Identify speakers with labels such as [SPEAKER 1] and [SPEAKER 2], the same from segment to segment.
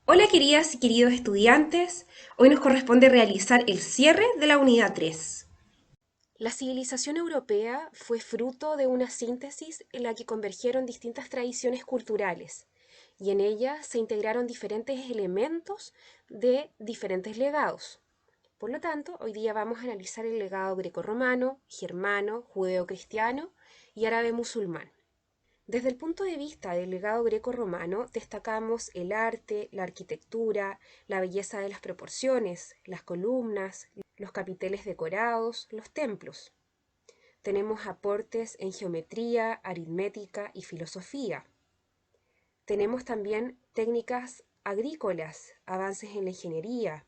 [SPEAKER 1] Hola queridas y queridos estudiantes, hoy nos corresponde realizar el cierre de la unidad 3. La civilización europea fue fruto de una síntesis en la que convergieron distintas tradiciones culturales y en ella se integraron diferentes elementos de diferentes legados. Por lo tanto, hoy día vamos a analizar el legado grecorromano, germano, judeocristiano y árabe musulmán. Desde el punto de vista del legado greco-romano, destacamos el arte, la arquitectura, la belleza de las proporciones, las columnas, los capiteles decorados, los templos. Tenemos aportes en geometría, aritmética y filosofía. Tenemos también técnicas agrícolas, avances en la ingeniería,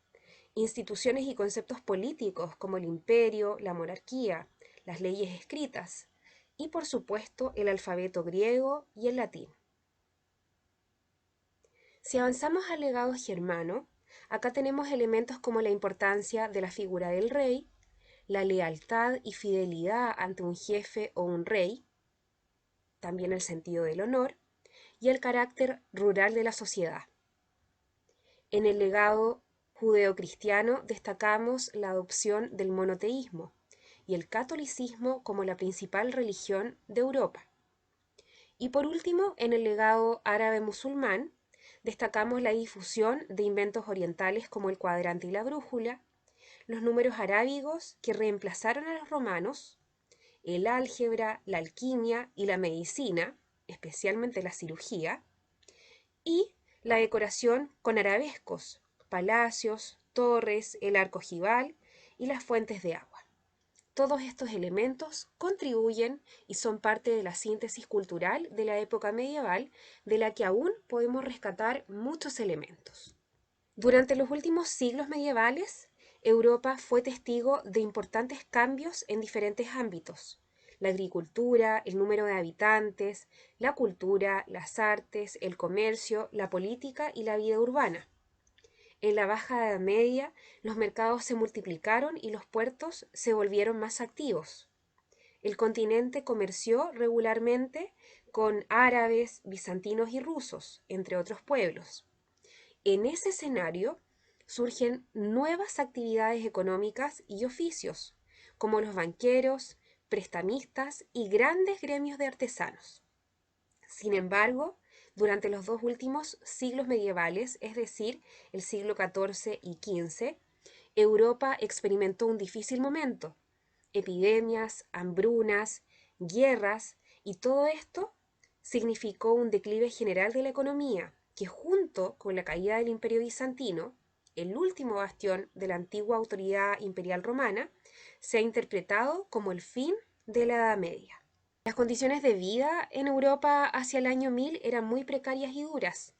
[SPEAKER 1] instituciones y conceptos políticos como el imperio, la monarquía, las leyes escritas y por supuesto el alfabeto griego y el latín. Si avanzamos al legado germano, acá tenemos elementos como la importancia de la figura del rey, la lealtad y fidelidad ante un jefe o un rey, también el sentido del honor, y el carácter rural de la sociedad. En el legado judeocristiano destacamos la adopción del monoteísmo y el catolicismo como la principal religión de Europa. Y por último, en el legado árabe musulmán, destacamos la difusión de inventos orientales como el cuadrante y la brújula, los números arábigos que reemplazaron a los romanos, el álgebra, la alquimia y la medicina, especialmente la cirugía, y la decoración con arabescos, palacios, torres, el arco ojival y las fuentes de agua. Todos estos elementos contribuyen y son parte de la síntesis cultural de la época medieval, de la que aún podemos rescatar muchos elementos. Durante los últimos siglos medievales, Europa fue testigo de importantes cambios en diferentes ámbitos: la agricultura, el número de habitantes, la cultura, las artes, el comercio, la política y la vida urbana. En la Baja Edad Media, los mercados se multiplicaron y los puertos se volvieron más activos. El continente comerció regularmente con árabes, bizantinos y rusos, entre otros pueblos. En ese escenario surgen nuevas actividades económicas y oficios, como los banqueros, prestamistas y grandes gremios de artesanos. Sin embargo, durante los dos últimos siglos medievales, es decir, el siglo XIV y XV, Europa experimentó un difícil momento: epidemias, hambrunas, guerras, y todo esto significó un declive general de la economía, que junto con la caída del Imperio bizantino, el último bastión de la antigua autoridad imperial romana, se ha interpretado como el fin de la Edad Media. Las condiciones de vida en Europa hacia el año 1000 eran muy precarias y duras.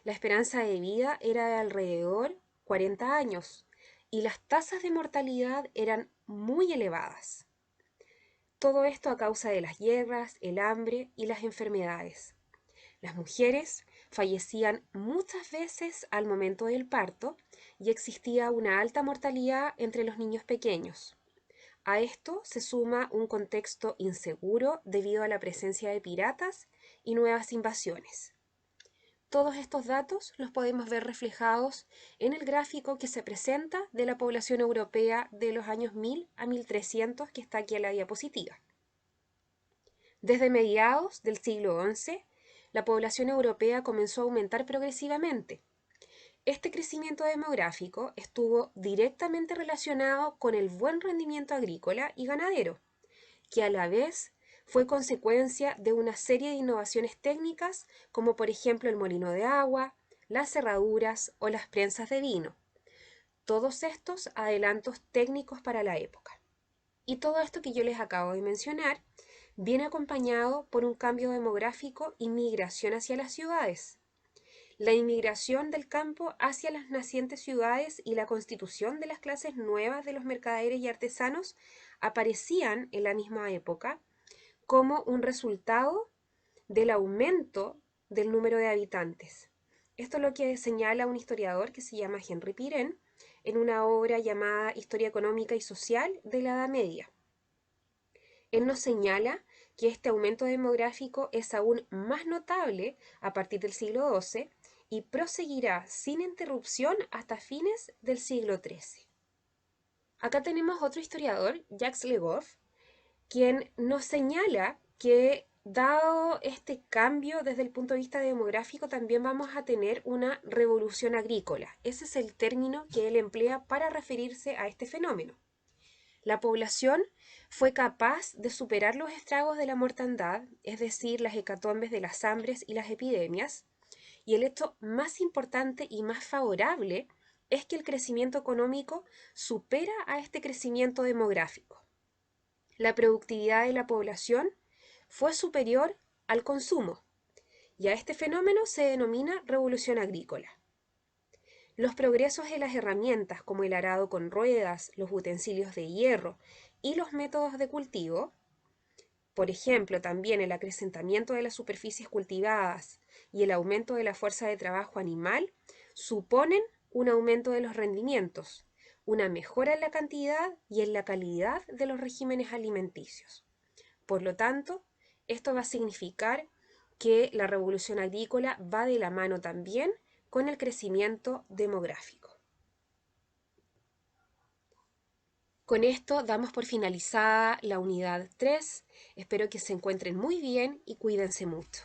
[SPEAKER 1] La esperanza de vida era de alrededor 40 años y las tasas de mortalidad eran muy elevadas. Todo esto a causa de las guerras, el hambre y las enfermedades. Las mujeres fallecían muchas veces al momento del parto y existía una alta mortalidad entre los niños pequeños. A esto se suma un contexto inseguro debido a la presencia de piratas y nuevas invasiones. Todos estos datos los podemos ver reflejados en el gráfico que se presenta de la población europea de los años 1000 a 1300, que está aquí en la diapositiva. Desde mediados del siglo XI, la población europea comenzó a aumentar progresivamente. Este crecimiento demográfico estuvo directamente relacionado con el buen rendimiento agrícola y ganadero, que a la vez fue consecuencia de una serie de innovaciones técnicas, como por ejemplo el molino de agua, las cerraduras o las prensas de vino. Todos estos adelantos técnicos para la época. Y todo esto que yo les acabo de mencionar viene acompañado por un cambio demográfico y migración hacia las ciudades. La inmigración del campo hacia las nacientes ciudades y la constitución de las clases nuevas de los mercaderes y artesanos aparecían en la misma época como un resultado del aumento del número de habitantes. Esto es lo que señala un historiador que se llama Henry Pirenne en una obra llamada Historia Económica y Social de la Edad Media. Él nos señala que este aumento demográfico es aún más notable a partir del siglo XII y proseguirá sin interrupción hasta fines del siglo XIII. Acá tenemos otro historiador, Jacques Le Goff, quien nos señala que dado este cambio desde el punto de vista demográfico, también vamos a tener una revolución agrícola. Ese es el término que él emplea para referirse a este fenómeno. La población fue capaz de superar los estragos de la mortandad, es decir, las hecatombes de las hambres y las epidemias, y el hecho más importante y más favorable es que el crecimiento económico supera a este crecimiento demográfico. La productividad de la población fue superior al consumo, y a este fenómeno se denomina revolución agrícola. Los progresos en las herramientas como el arado con ruedas, los utensilios de hierro y los métodos de cultivo, por ejemplo, también el acrecentamiento de las superficies cultivadas y el aumento de la fuerza de trabajo animal, suponen un aumento de los rendimientos, una mejora en la cantidad y en la calidad de los regímenes alimenticios. Por lo tanto, esto va a significar que la revolución agrícola va de la mano también con el crecimiento demográfico. Con esto damos por finalizada la unidad 3. Espero que se encuentren muy bien y cuídense mucho.